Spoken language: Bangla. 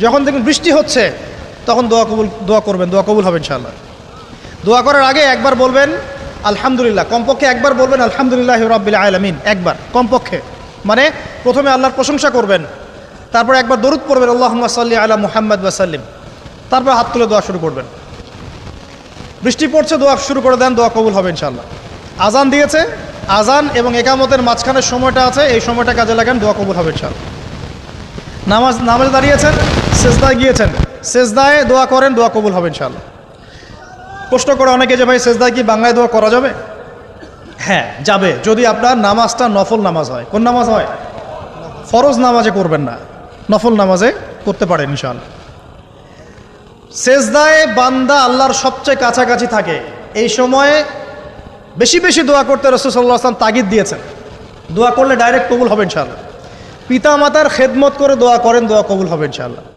যখন দেখবেন বৃষ্টি হচ্ছে তখন দোয়া করবেন, দোয়া কবুল হবে ইনশাআল্লাহ। দোয়া করার আগে একবার বলবেন আলহামদুলিল্লাহ, কমপক্ষে একবার বলবেন আলহামদুলিল্লাহি রাব্বিল আলামিন, একবার কমপক্ষে। মানে প্রথমে আল্লাহর প্রশংসা করবেন, তারপর একবার দরুদ পড়বেন আল্লাহুম্মা সাল্লি আলা মুহাম্মাদ ওয়া সাল্লিম, তারপর হাত তুলে দোয়া শুরু করবেন। বৃষ্টি পড়ছে, দোয়া শুরু করে দেন, দোয়া কবুল হবে ইনশাআল্লাহ। আজান দিয়েছে, আজান এবং একামতের মাঝখানের সময়টা আছে, এই সময়টা কাজে লাগান, দোয়া কবুল হবে ইনশাআল্লাহ। নামাজে দাঁড়িয়েছেন, সেজদায় গিয়েছেন, সেজদায় দোয়া করেন, দোয়া কবুল হবে ইনশাআল্লাহ। প্রশ্ন করে অনেকে যে ভাই সেজদায় কি বাংলায় দোয়া করা যাবে? হ্যাঁ যাবে, যদি আপনার নামাজটা নফল নামাজ হয়। কোন নামাজ হয়? ফরজ নামাজে করবেন না, নফল নামাজে করতে পারেন ইনশাআল্লাহ। সেজদায় বান্দা আল্লাহর সবচেয়ে কাছাকাছি থাকে, এই সময়ে বেশি বেশি দোয়া করতে রাসূল সাল্লাল্লাহু আলাইহি ওয়াসাল্লাম তাগিদ দিয়েছেন। দোয়া করলে ডাইরেক্ট কবুল হবে ইনশাআল্লাহ। পিতা মাতার খেদমত করে দোয়া করেন, দোয়া কবুল হবে ইনশাআল্লাহ।